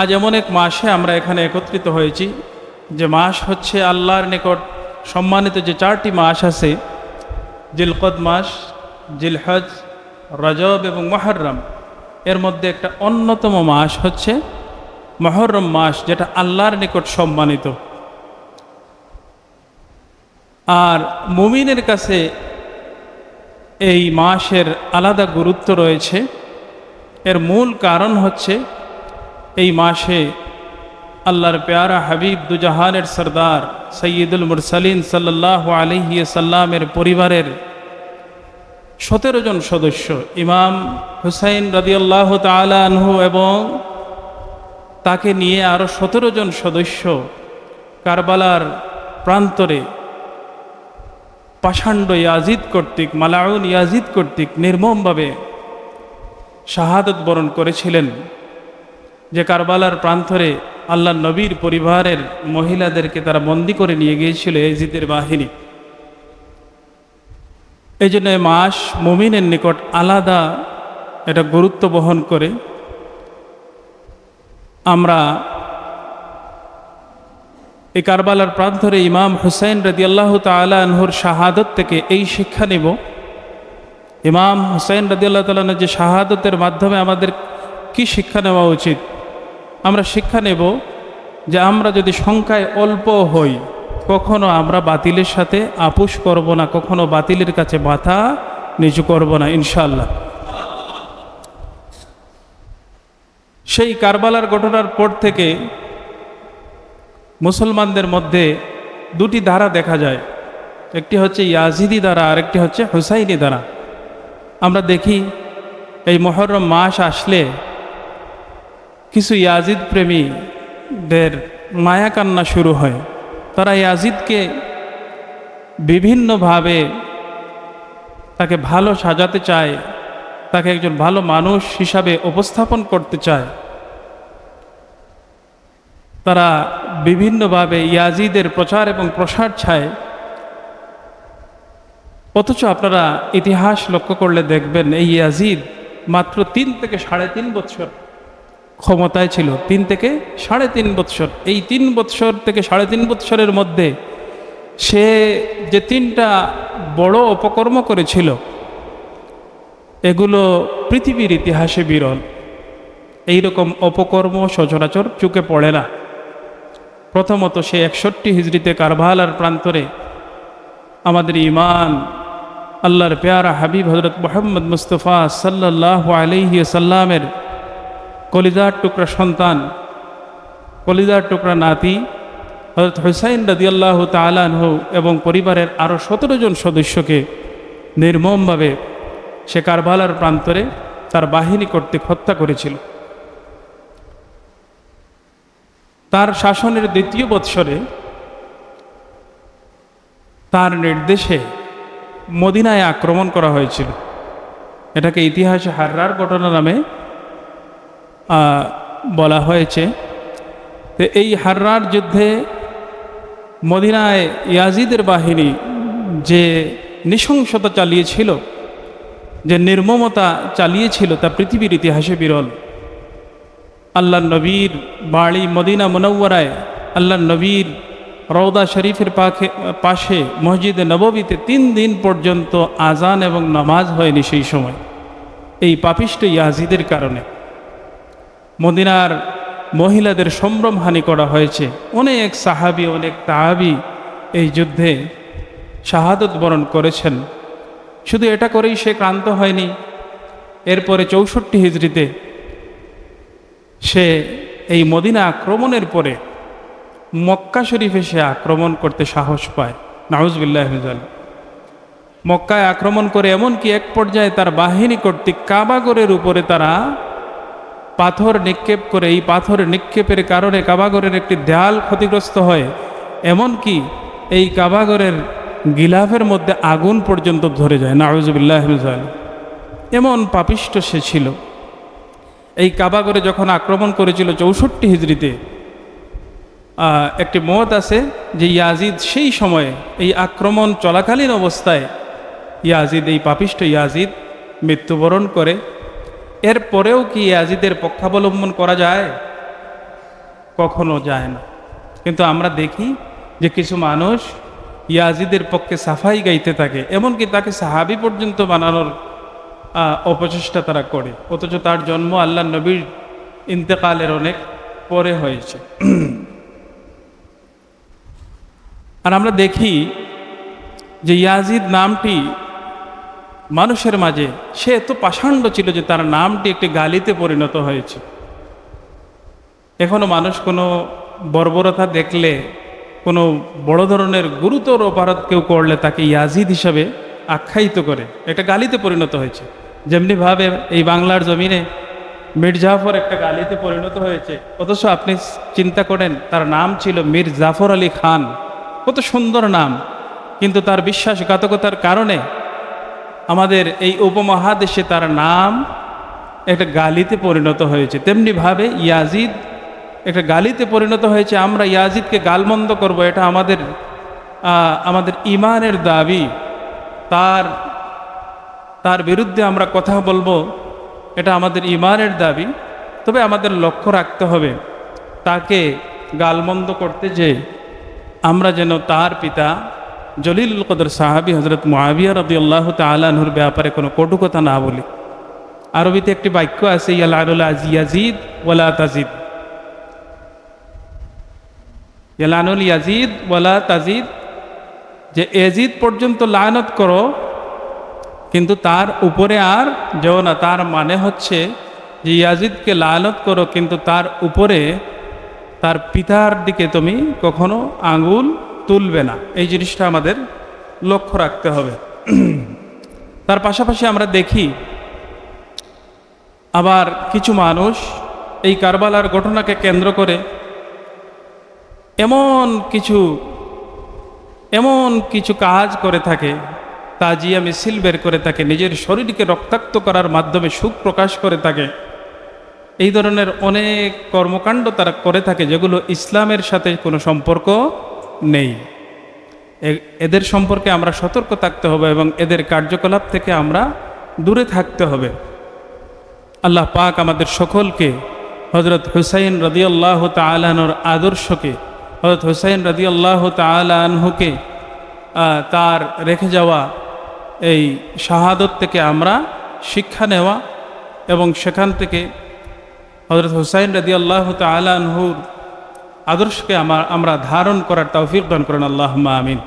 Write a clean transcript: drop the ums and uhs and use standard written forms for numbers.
আজ এমন এক মাসে আমরা এখানে একত্রিত হয়েছি যে মাস হচ্ছে আল্লাহর নিকট সম্মানিত যে 4টি মাস আছে, জিলকদ মাস, জিলহজ, রজব এবং মুহররম। এর মধ্যে একটা অন্যতম মাস হচ্ছে মুহররম মাস, যেটা আল্লাহর নিকট সম্মানিত। আর মুমিনের কাছে এই মাসের আলাদা গুরুত্ব রয়েছে। এর মূল কারণ হচ্ছে এই মাসে আল্লাহর প্যারা হাবিব দুজাহানের সরদার সৈয়দুল মুরসালিন সাল্লাল্লাহু আলাইহি সাল্লামের পরিবারের 17 জন সদস্য, ইমাম হুসাইন রাদিয়াল্লাহু তাআলা আনহু এবং তাকে নিয়ে আরও 17 জন সদস্য কারবালার প্রান্তরে পাষাণ্ড ইয়াজিদ কর্তৃক, মালাউন ইয়াজিদ কর্তৃক নির্মমভাবে শাহাদত বরণ করেছিলেন। যে কারবালার প্রান্তরে আল্লাহ নবীর পরিবারের মহিলাদেরকে তারা বন্দী করে নিয়ে গিয়েছিল ইয়াজিদের বাহিনী। এই জন্য মাস মুমিনের নিকট আলাদা এটা গুরুত্ব বহন করে। আমরা এই কারবালার প্রান্তরে ইমাম হুসাইন রাদিয়াল্লাহু তাআলা আনহুর শাহাদত থেকে এই শিক্ষা নেব। ইমাম হুসাইন রাদিয়াল্লাহু তাআলা আনহু যে শাহাদতের মাধ্যমে আমাদের কি শিক্ষা নেওয়া উচিত? আমরা শিক্ষা নেব যে আমরা যদি সংখ্যায় অল্প হই, কখনো আমরা বাতিলের সাথে আপোষ করব না, কখনো বাতিলের কাছে মাথা নিচু করব না ইনশাআল্লাহ। সেই কারবালার ঘটনার পর থেকে মুসলমানদের মধ্যে 2টি ধারা দেখা যায়। একটি হচ্ছে ইয়াজিদি ধারা, আরেকটি হচ্ছে হুসাইনি ধারা। আমরা দেখি এই মুহররম মাস আসলে কিছু ইয়াজিদ প্রেমীদের মায়া কান্না শুরু হয়। তারা ইয়াজিদকে বিভিন্নভাবে তাকে ভালো সাজাতে চায়, তাকে একজন ভালো মানুষ হিসাবে উপস্থাপন করতে চায়। তারা বিভিন্নভাবে ইয়াজিদের প্রচার এবং প্রসার চায়। অথচ আপনারা ইতিহাস লক্ষ্য করলে দেখবেন এই ইয়াজিদ মাত্র 3 থেকে 3.5 বছর ক্ষমতায় ছিল। 3 থেকে 3.5 বছর। এই 3 বছর থেকে 3.5 বছরের মধ্যে সে যে 3টা বড় অপকর্ম করেছিল, এগুলো পৃথিবীর ইতিহাসে বিরল। এইরকম অপকর্ম সচরাচর চোখে পড়ে না। প্রথমত, সে 61 হিজরিতে কারবালার প্রান্তরে আমাদের ইমাম আল্লাহর প্যারা হাবিব হযরত মুহাম্মদ মুস্তাফা সাল্লাল্লাহু আলাইহি সাল্লামের কলিজার টুকরা সন্তান, কলিজার টুকরা নাতি হযরত হুসাইন রাদিয়াল্লাহু তাআলা আনহু এবং পরিবারের আরও 17 জন সদস্যকে নির্মমভাবে সে কারবালার প্রান্তরে তার বাহিনী কর্তৃক হত্যা করেছিল। তার শাসনের 2য় বৎসরে তার নির্দেশে মদিনায় আক্রমণ করা হয়েছিল। এটাকে ইতিহাসে হাররার ঘটনা নামে বলা হয়েছে। তো এই হাররার যুদ্ধে মদিনায় ইয়াজিদের বাহিনী যে নৃশংসতা চালিয়েছিল, যে নির্মমতা চালিয়েছিল, তা পৃথিবীর ইতিহাসে বিরল। আল্লাহ নবীর বাড়ি মদিনা মুনাওয়ারায়, আল্লাহ নবীর রওদা শরীফের পাশে মসজিদে নববীতে 3 দিন পর্যন্ত আজান এবং নামাজ হয়নি সেই সময়, এই পাপিষ্ট ইয়াজিদের কারণে। মদিনার মহিলাদের সম্ভ্রমহানি করা হয়েছে। অনেক সাহাবী, অনেক তাহাবী এই যুদ্ধে শাহাদত বরণ করেছেন। শুধু এটা করেই সে ক্লান্ত হয়নি। এরপরে 64 হিজরিতে সে এই মদিনা আক্রমণের পরে মক্কা শরীফে সে আক্রমণ করতে সাহস পায়। নাউজুবিল্লাহি মিন যালিক। মক্কায় আক্রমণ করে এমনকি এক পর্যায়ে তার বাহিনী কর্তৃক কাবাগরের উপরে তারা পাথর নিক্ষেপ করে, এই পাথর নিক্ষেপের কারণে কাবাগরের একটি দেয়াল ক্ষতিগ্রস্ত হয়। এমনকি এই কাবাগরের গিলাফের মধ্যে আগুন পর্যন্ত ধরে যায়। নাউজুবিল্লাহি মিন যালিক। এমন পাপিষ্ট সে ছিল। এই কাবাগরে যখন আক্রমণ করেছিল 64 হিজরিতে, একটি মত আছে যে ইয়াজিদ সেই সময়ে এই আক্রমণ চলাকালীন অবস্থায় ইয়াজিদ, এই পাপিষ্ট ইয়াজিদ মৃত্যুবরণ করে। এরপরেও কি ইয়াজিদের পক্ষাবলম্বন করা যায়? কখনো যায় না। কিন্তু আমরা দেখি যে কিছু মানুষ ইয়াজিদের পক্ষে সাফাই গাইতে থাকে, এমনকি তাকে সাহাবি পর্যন্ত বানানোর অপচেষ্টা তারা করে, অথচ তার জন্ম আল্লাহ নবীর ইন্তেকালের অনেক পরে হয়েছে। আর আমরা দেখি যে ইয়াজিদ নামটি মানুষের মাঝে সে এত পাষাণ্ড ছিল যে তার নামটি একটি গালিতে পরিণত হয়েছে। এখনো মানুষ কোনো বর্বরতা দেখলে, কোনো বড় ধরনের গুরুতর অপরাধ কেউ করলে তাকে ইয়াজিদ হিসাবে আখ্যায়িত করে, এটা গালিতে পরিণত হয়েছে। যেমনিভাবে এই বাংলার জমিনে মীর জাফর একটা গালিতে পরিণত হয়েছে, অথচ আপনি চিন্তা করেন তার নাম ছিল মীর জাফর আলী খান, কত সুন্দর নাম, কিন্তু তার বিশ্বাসঘাতকতার কারণে আমাদের এই উপমহাদেশে তার নাম একটা গালিতে পরিণত হয়েছে। তেমনিভাবে ইয়াজিদ একটা গালিতে পরিণত হয়েছে। আমরা ইয়াজিদকে গালমন্দ করব, এটা আমাদের ইমানের দাবি। তার বিরুদ্ধে আমরা কথা বলবো, এটা আমাদের ইমানের দাবি। তবে আমাদের লক্ষ্য রাখতে হবে তাকে গালমন্দ করতে যে আমরা যেন তার পিতা জলিলুল কদর সাহাবী হযরত মুআবিয়া রাদিয়াল্লাহু তাআলা আনহুর ব্যাপারে কোনো কটু কথা না বলি। আরবিতে একটি বাক্য আছে, ইয়ালানুল ইয়াজিদ ওয়ালা তাজিদ, ইয়ালানুল ইয়াজিদ ওয়ালা তাজিদ, যে এজিদ পর্যন্ত লানত করো কিন্তু তার উপরে আর যেও না। তার মানে হচ্ছে যে ইয়াজিদকে লানত করো কিন্তু তার উপরে তার পিতার দিকে তুমি কখনো আঙ্গুল তুলবে না। এই জিনিসটা আমাদের লক্ষ্য রাখতে হবে। তার পাশাপাশি আমরা দেখি আবার কিছু মানুষ এই কারবালার ঘটনাকে কেন্দ্র করে এমন কিছু কাজ করে থাকে, তাজিয়া মিছিল বের করে থাকে, নিজের শরীরকে রক্তাক্ত করার মাধ্যমে সুখ প্রকাশ করে থাকে। এই ধরনের অনেক কর্মকাণ্ড তারা করে থাকে যেগুলো ইসলামের সাথে কোনো সম্পর্ক নেই। এদের সম্পর্কে আমরা সতর্ক থাকতে হবে এবং এদের কার্যকলাপ থেকে আমরা দূরে থাকতে হবে। আল্লাহ পাক আমাদের সকলকে হযরত হুসাইন রাদিয়াল্লাহু তাআলা আনহুর আদর্শকে, হযরত হুসাইন রাদিয়াল্লাহু তাআলা আনহুকে তার রেখে যাওয়া এই শাহাদত থেকে আমরা শিক্ষা নেওয়া এবং সেখান থেকে হযরত হুসাইন রাদিয়াল্লাহু তাআলা আনহুর আদর্শকে আমরা ধারণ করার তৌফিক দান করেন। আল্লাহুম্মা আমিন।